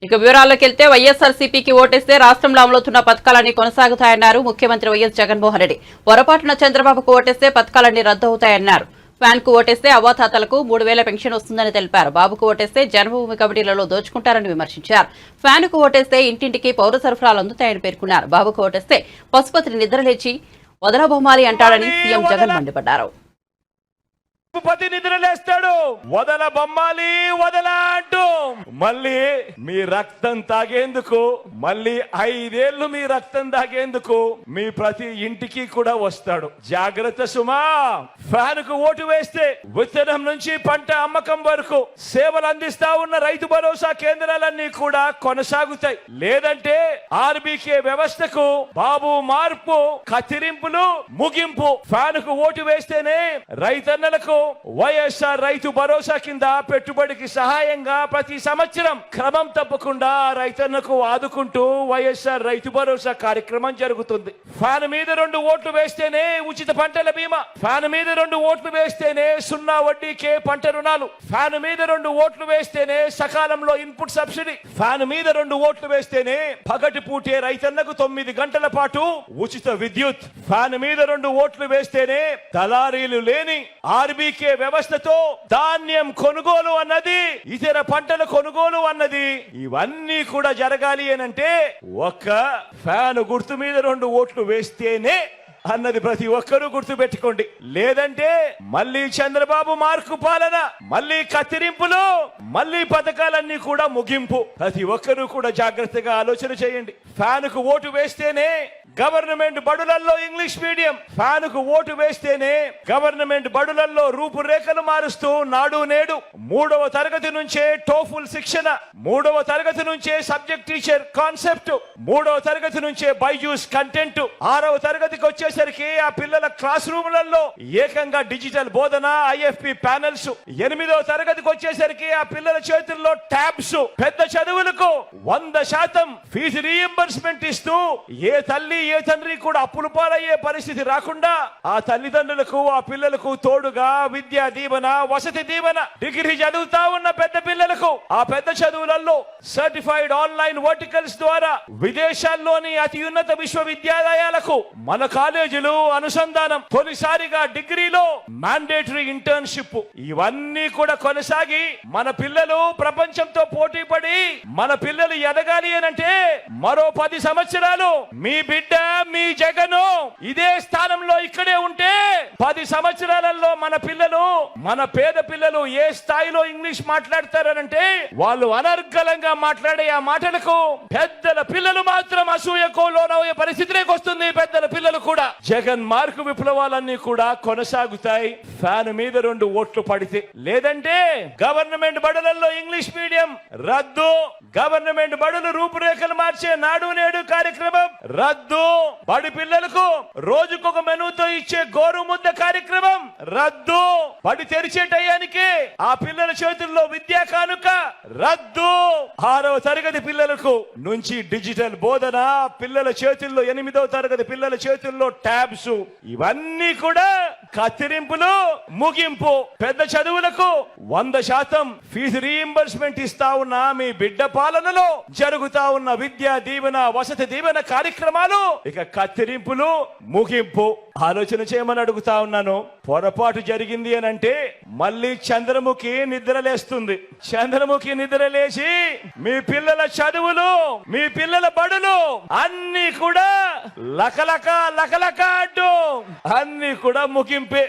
ఇక వివరాల్లోకి వెళ్తే వైఎస్ఆర్సీపీకి ఓటేస్తే రాష్ట్రంలో అమలవుతున్న పథకాలన్నీ కొనసాగుతాయన్నారు ముఖ్యమంత్రి వైఎస్ జగన్మోహన్ రెడ్డి. పొరపాటున చంద్రబాబుకు ఓటేస్తే పథకాలన్నీ రద్దవుతాయన్నారు. ఫ్యాన్ కు ఓటేస్తే అవ్వాతాతలకు 3,000 పెన్షన్ వస్తుందని తెలిపారు. బాబుకు ఓటేస్తే జన్మభూమి కమిటీలలో దోచుకుంటారని విమర్శించారు. ఫ్యాన్ కు ఓటేస్తే ఇంటింటికి పౌర సరఫరాలు అందుతాయని పేర్కొన్నారు. బాబుకు ఓటేస్తే పశుపతిని నిద్రలేచి వదలబొమ్మాలి అంటాడని సీఎం జగన్ మండిపడ్డారు. పతి నిద్రలేస్తాడు, వదల బొమ్మాలి వదల అంటూ మళ్ళీ మీ రక్తం తాగేందుకు, మళ్ళీ 5 ఏళ్లు మీ రక్తం తాగేందుకు మీ ప్రతి ఇంటికి కూడా వస్తాడు. జాగ్రత్త సుమా. ఫ్యాన్ కు ఓటు వేస్తే విత్తనం నుంచి పంట అమ్మకం వరకు సేవలు అందిస్తా ఉన్న రైతు భరోసా కేంద్రాలన్నీ కూడా కొనసాగుతాయి. లేదంటే ఆర్బీకే వ్యవస్థకు బాబు మార్పు, కత్తిరింపులు, ముగింపు. ఫ్యాన్ కు ఓటు వేస్తేనే రైతన్నలకు వైఎస్ఆర్ రైతు భరోసా కింద పెట్టుబడికి సహాయంగా ప్రతి సంవత్సరం క్రమం తప్పకుండా రైతన్నకు ఆదుకుంటూ వైఎస్ఆర్ రైతు భరోసా కార్యక్రమం జరుగుతుంది. ఫ్యాన్ మీద 2 ఓట్లు వేస్తేనే ఉచిత పంటల బీమా, ఫ్యాన్ మీద 2 ఓట్లు వేస్తేనే 0 వడ్డీకే పంట రుణాలు, ఫ్యాన్ మీద 2 ఓట్లు వేస్తేనే సకాలంలో ఇన్పుట్ సబ్సిడీ, ఫ్యాన్ మీద 2 ఓట్లు వేస్తేనే పగటి పూటే రైతన్నకు 9 గంటల పాటు ఉచిత విద్యుత్, ఫ్యాన్ మీద 2 ఓట్లు వేస్తేనే దళారీలు లేని ఆర్బీకే వ్యవస్థతో ధాన్యం కొనుగోలు అన్నది, ఇతర పంటల కొనుగోలు అన్నది, ఇవన్నీ కూడా జరగాలి అనంటే ఒక్క ఫ్యాన్ గుర్తు మీద 2 ఓట్లు వేస్తేనే అన్నది ప్రతి ఒక్కరూ గుర్తు పెట్టుకోండి. లేదంటే మళ్ళీ చంద్రబాబు మార్కు పాలన, మళ్ళీ కత్తిరింపులు, మళ్ళీ పథకాలన్నీ కూడా ముగింపు. ప్రతి ఒక్కరూ కూడా జాగ్రత్తగా ఆలోచన చేయండి. ఫ్యాన్ కు ఓటు వేస్తేనే గవర్నమెంట్ బడులల్లో ఇంగ్లీష్ మీడియం, ఫ్యాన్ కు ఓటు వేస్తేనే గవర్నమెంట్ బడులల్లో రూపురేఖలు మారుస్తూ నాడు నేడు 3వ తరగతి నుంచే టోఫుల్ శిక్షణ, 3వ తరగతి నుంచే సబ్జెక్ట్ టీచర్ కాన్సెప్ట్, 3వ తరగతి నుంచే బైజూస్ కంటెంట్, 6వ తరగతికి వచ్చేసరికి ఆ పిల్లల క్లాస్ రూములలో ఏకంగా డిజిటల్ బోధన, ఐఎఫ్పి ప్యానెల్స్, 8వ తరగతికి వచ్చేసరికి ఆ పిల్లల చేతుల్లో ట్యాబ్స్. పెద్ద చదువులకు 100% ఫీజు రీయింబర్స్మెంట్ ఇస్తూ ఏ తల్లి ఏ తండ్రి కూడా అప్పులు పాలయ్యే పరిస్థితి రాకుండా ఆ తల్లిదండ్రులకు ఆ పిల్లలకు తోడుగా విద్యా దీవెన, వసతి దీవెన, డిగ్రీ చదువుతా ఉన్న పెద్ద పిల్లలకు ఆ పెద్ద చదువులలో సర్టిఫైడ్ ఆన్లైన్ వర్టికల్స్ ద్వారా విదేశాల్లోని అత్యున్నత విశ్వవిద్యాలయాలకు మన కాలేజీలు అనుసంధానం, తొలిసారిగా డిగ్రీలో మ్యాండేటరీ ఇంటర్న్షిప్, ఇవన్నీ కూడా కొనసాగి మన పిల్లలు ప్రపంచంతో పోటీ పడి మన పిల్లలు ఎదగాలి అనంటే మరో 10 సంవత్సరాలు మీ బిడ్డ, మీ జగను ఇదే స్థానంలో ఇక్కడే ఉంటే 10 సంవత్సరాలలో మన పిల్లలు, మన పేద పిల్లలు ఏ స్థాయిలో ఇంగ్లీష్ మాట్లాడతారనంటే వాళ్ళు అనర్గళంగా మాట్లాడే ఆ మాటలకు పెద్దల పిల్లలు మాత్రం అసూయకు లోనయ్యే పరిస్థితిలోకి వస్తుంది. పెద్దల పిల్లలు కూడా. జగన్ మార్కు విప్లవాలన్నీ కూడా కొనసాగుతాయి ఫ్యాన్ మీద 2 ఓట్లు పడితే. లేదంటే గవర్నమెంట్ బడులలో ఇంగ్లీష్ మీడియం రద్దు, గవర్నమెంట్ బడులు రూపురేఖలు మార్చే నాడు నేడు కార్యక్రమం రద్దు, బడి పిల్లలకు రోజుకొక మెనూతో ఇచ్చే గోరు ముద్ద కార్యక్రమం రద్దు, బడి తెరిచే టయానికి ఆ పిల్లల చేతుల్లో విద్యా కానుక రద్దు, 6వ తరగతి పిల్లలకు నుంచి డిజిటల్ బోధన, పిల్లల చేతుల్లో 8వ తరగతి పిల్లల చేతుల్లో ట్యాబ్స్, ఇవన్నీ కూడా కత్తిరింపులు, ముగింపు. పెద్ద చదువులకు 100% ఫీజు రీయింబర్స్మెంట్ ఇస్తా ఉన్న మీ బిడ్డ పాలనలో జరుగుతా ఉన్న విద్యా దీవెన, వసతి దీవెన కార్యక్రమాలు ఇక కత్తిరింపులు, ముగింపు. ఆలోచన చేయమని అడుగుతా ఉన్నాను. పొరపాటు జరిగింది అని అంటే మళ్ళీ చంద్రముఖి నిద్రలేస్తుంది. చంద్రముఖి నిద్రలేసి మీ పిల్లల చదువులు, మీ పిల్లల బడులు అన్ని కూడా లకలక లకలక అంటూ అన్ని కూడా ముగింపే.